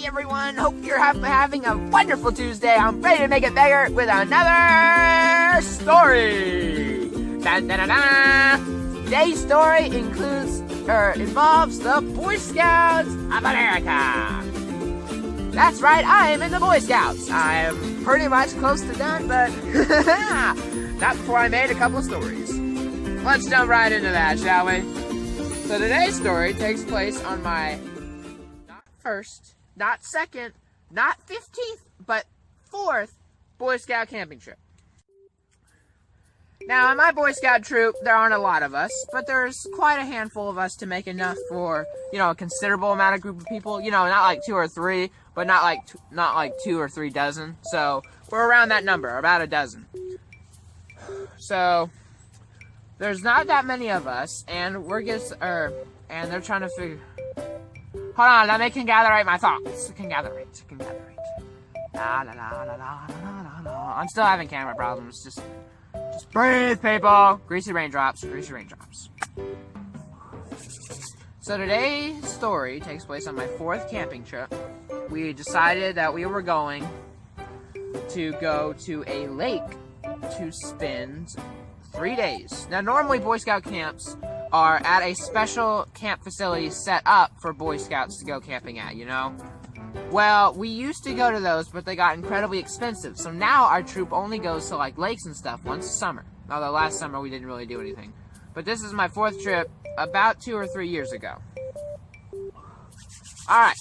Hey everyone, hope you're having a wonderful Tuesday. I'm ready to make it bigger with another story. Dun, dun, dun, dun. Today's story involves the Boy Scouts of America. That's right, I am in the Boy Scouts. I am pretty much close to done, but not before I made a couple of stories. Let's jump right into that, shall we? So today's story takes place on my not first, not second, not 15th, but 4th Boy Scout camping trip. Now, in my Boy Scout troop, there aren't a lot of us, but there's quite a handful of us to make enough for, a considerable amount of group of people. Not like 2 or 3, but not like 2 or 3 dozen. So, we're around that number, about a dozen. So, there's not that many of us, and and they're trying to figure... Hold on, let me gather my thoughts. Gather. La la la la la la la. I'm still having camera problems. Just breathe, people. Greasy raindrops. So today's story takes place on my 4th camping trip. We decided that we were going to go to a lake to spend 3 days. Now, normally Boy Scout camps are at a special camp facility set up for Boy Scouts to go camping at, Well, we used to go to those, but they got incredibly expensive. So now our troop only goes to, lakes and stuff once a summer. Although last summer we didn't really do anything. But this is my 4th trip about 2 or 3 years ago. Alright.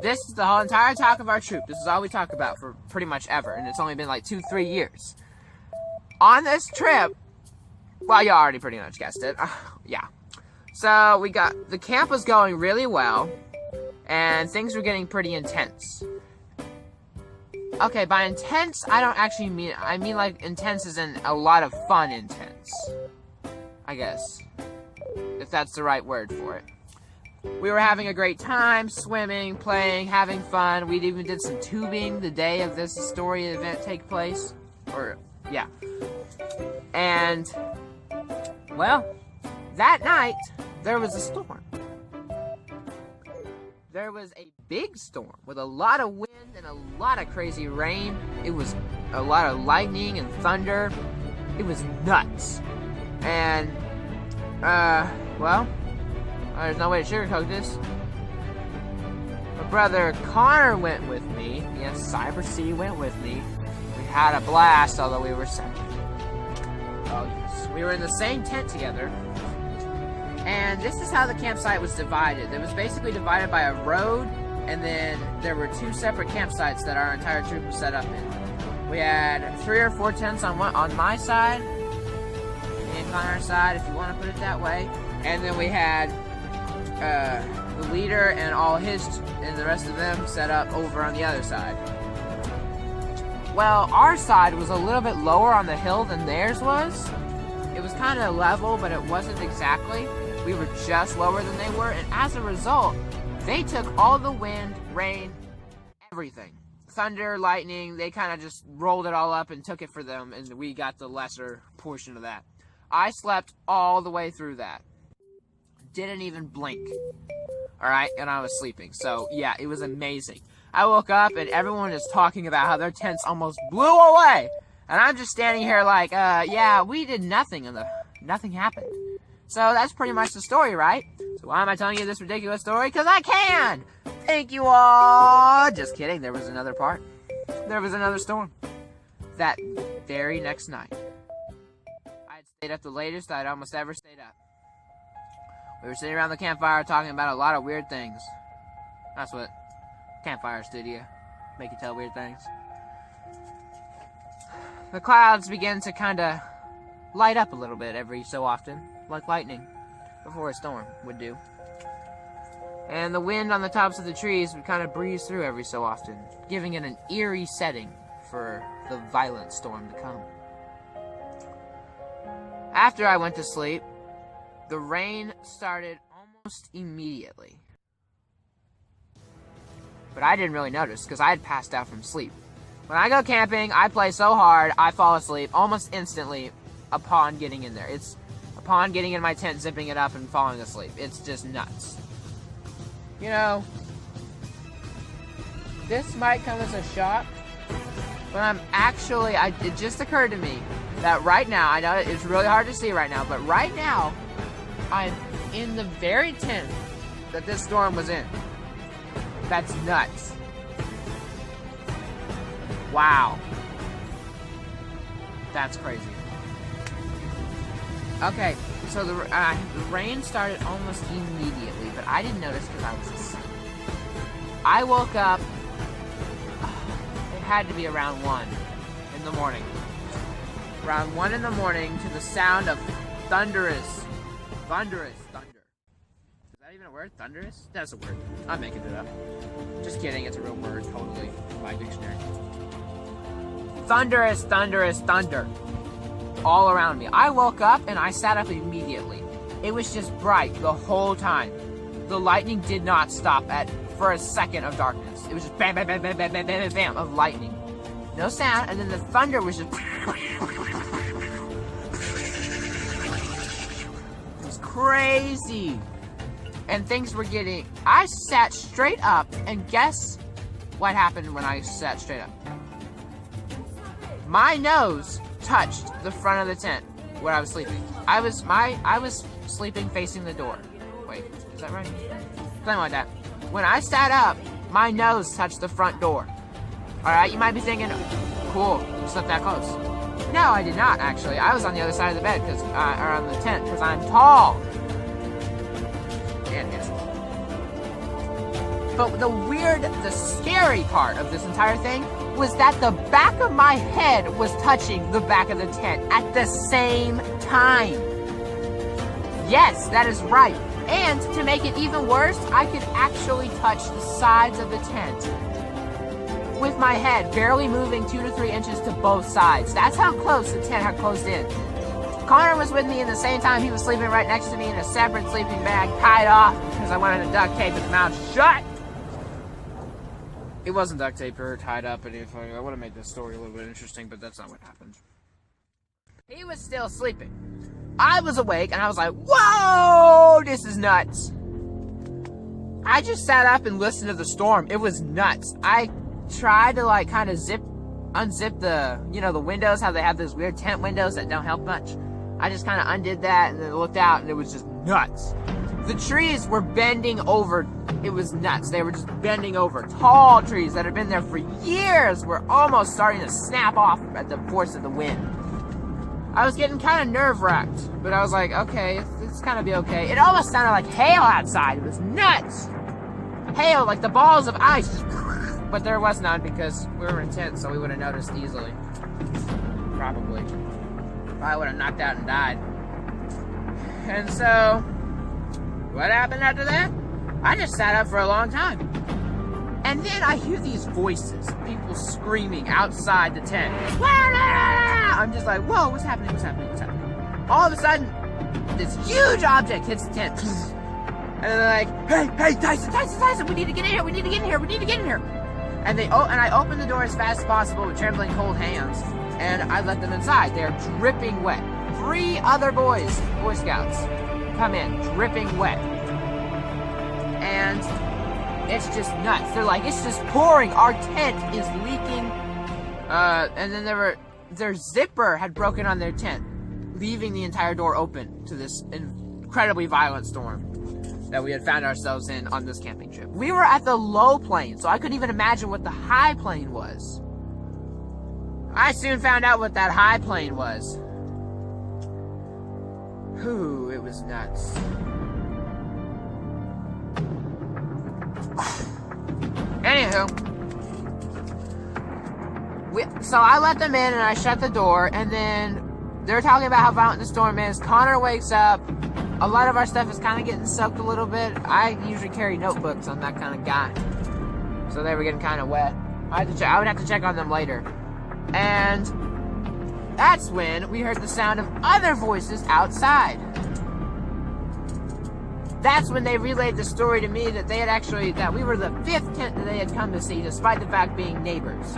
This is the whole entire talk of our troop. This is all we talk about for pretty much ever. And it's only been 2-3 years. On this trip, well, you already pretty much guessed it. Yeah. So, the camp was going really well, and things were getting pretty intense. Okay, by intense, I don't actually mean, I mean intense as in a lot of fun intense. I guess. If that's the right word for it. We were having a great time, swimming, playing, having fun. We even did some tubing the day of this story event take place. Yeah. And... well, that night, there was a storm. There was a big storm with a lot of wind and a lot of crazy rain. It was a lot of lightning and thunder. It was nuts. And, well, there's no way to sugarcoat this. My brother Connor went with me. Yes, Cyber C went with me. We had a blast, although we were separate. Oh, yes. We were in the same tent together, and this is how the campsite was divided. It was basically divided by a road, and then there were 2 separate campsites that our entire troop was set up in. We had 3 or 4 tents on my side, and Connor's side, if you want to put it that way, and then we had the leader and and the rest of them set up over on the other side. Well, our side was a little bit lower on the hill than theirs was. It was kind of level, but it wasn't exactly. We were just lower than they were, and as a result, they took all the wind, rain, everything. Thunder, lightning, they kind of just rolled it all up and took it for them, and we got the lesser portion of that. I slept all the way through that. Didn't even blink. Alright, and I was sleeping. So, yeah, it was amazing. I woke up and everyone is talking about how their tents almost blew away. And I'm just standing here yeah, we did nothing and nothing happened. So that's pretty much the story, right? So why am I telling you this ridiculous story? Because I can! Thank you all! Just kidding, there was another part. There was another storm. That very next night. I had stayed up the latest I'd almost ever stayed up. We were sitting around the campfire talking about a lot of weird things. That's what campfires do to you. Make you tell weird things. The clouds begin to kind of light up a little bit every so often, like lightning, before a storm would do. And the wind on the tops of the trees would kind of breeze through every so often, giving it an eerie setting for the violent storm to come. After I went to sleep, the rain started almost immediately. But I didn't really notice because I had passed out from sleep. When I go camping, I play so hard, I fall asleep almost instantly upon getting in there. It's upon getting in my tent, zipping it up, and falling asleep. It's just nuts. this might come as a shock, but I'm actually, it just occurred to me that right now, I know it's really hard to see right now, but right now, I'm in the very tent that this storm was in. That's nuts. Wow. That's crazy. Okay, so the rain started almost immediately, but I didn't notice because I was asleep. I woke up, it had to be around 1 in the morning. Around 1 in the morning to the sound of thunderous thunder. Is that even a word? Thunderous? That's a word. I'm making it up. Just kidding, it's a real word, totally, by dictionary. Thunderous thunder. All around me. I woke up and I sat up immediately. It was just bright the whole time. The lightning did not stop for a second of darkness. It was just bam, bam, bam, bam, bam, bam, bam, bam of lightning. No sound, and then the thunder was just... It was crazy. And things were getting... I sat straight up, and guess what happened when I sat straight up? My nose touched the front of the tent where I was sleeping. I was sleeping facing the door. Wait, is that right? Something like that. When I sat up, my nose touched the front door. Alright, you might be thinking, cool, you slept that close. No, I did not, actually. I was on the other side of the bed, or on the tent, because I'm tall. And handsome. But the scary part of this entire thing was that the back of my head was touching the back of the tent at the same time. Yes, that is right. And to make it even worse, I could actually touch the sides of the tent with my head barely moving 2 to 3 inches to both sides. That's how close the tent had closed in. Connor was with me at the same time. He was sleeping right next to me in a separate sleeping bag, tied off because I wanted to duct tape his mouth shut. It wasn't duct tape or tied up or anything. I would have made this story a little bit interesting, but that's not what happened. He was still sleeping. I was awake, and I was like, whoa, this is nuts. I just sat up and listened to the storm. It was nuts. I tried to, like, kind of unzip the windows, how they have those weird tent windows that don't help much. I just kind of undid that, and then looked out, and it was just nuts. The trees were bending over. It was nuts. They were just bending over. Tall trees that had been there for years were almost starting to snap off at the force of the wind. I was getting kind of nerve-wracked, but I was like, okay, it's kind of be okay. It almost sounded like hail outside. It was nuts. Hail, like the balls of ice. But there was none because we were in tents, so we would have noticed easily. Probably would have knocked out and died. And so, what happened after that? I just sat up for a long time. And then I hear these voices, people screaming outside the tent. I'm just like, whoa, what's happening? All of a sudden, this huge object hits the tent. And they're like, hey, Tyson, we need to get in here. And I opened the door as fast as possible with trembling cold hands, and I let them inside. They're dripping wet. 3 other Boy Scouts, come in, dripping wet. And it's just nuts. They're like, it's just pouring. Our tent is leaking. And then their zipper had broken on their tent, leaving the entire door open to this incredibly violent storm that we had found ourselves in on this camping trip. We were at the low plane, so I couldn't even imagine what the high plane was. I soon found out what that high plane was. Whew, it was nuts. Anywho, so I let them in and I shut the door, and then they're talking about how violent the storm is. Connor wakes up. A lot of our stuff is kind of getting soaked a little bit. I usually carry notebooks. I'm that kind of guy. So they were getting kind of wet. I would have to check on them later. And that's when we heard the sound of other voices outside. That's when they relayed the story to me that that we were the 5th tent that they had come to see, despite the fact being neighbors.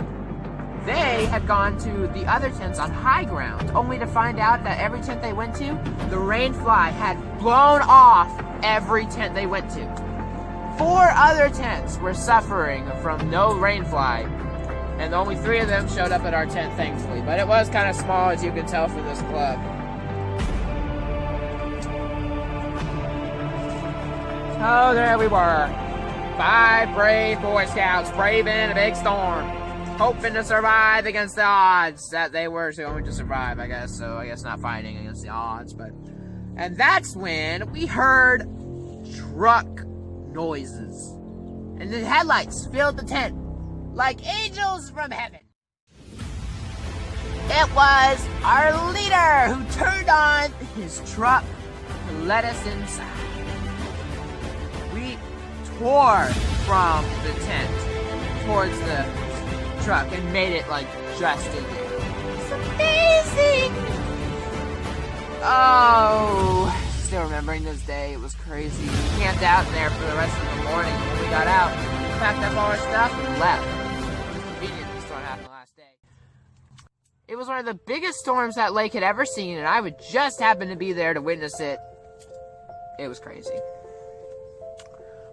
They had gone to the other tents on high ground, only to find out that every tent they went to, the rain fly had blown off every tent they went to. 4 other tents were suffering from no rainfly, and only 3 of them showed up at our tent, thankfully. But it was kind of small, as you can tell from this club. So there we were. 5 brave Boy Scouts braving a big storm, hoping to survive against the odds that they were going to survive, I guess. So I guess not fighting against the odds, but... And that's when we heard truck noises. And the headlights filled the tent like angels from heaven. It was our leader who turned on his truck to let us inside. We tore from the tent towards the truck and made it like just in there. It's amazing! Oh, still remembering this day. It was crazy. We camped out in there for the rest of the morning. When we got out, we packed up all our stuff and left. It was convenient this storm happened the last day. It was one of the biggest storms that lake had ever seen, and I would just happen to be there to witness it. It was crazy.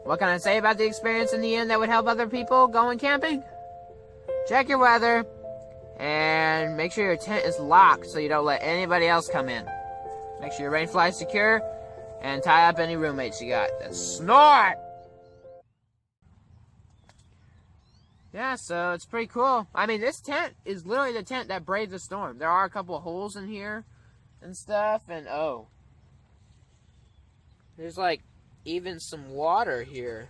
What can I say about the experience in the end that would help other people going camping? Check your weather, and make sure your tent is locked so you don't let anybody else come in. Make sure your rain fly is secure, and tie up any roommates you got that snort! Yeah, so it's pretty cool. I mean, this tent is literally the tent that braved the storm. There are a couple of holes in here and stuff, and oh. There's like even some water here.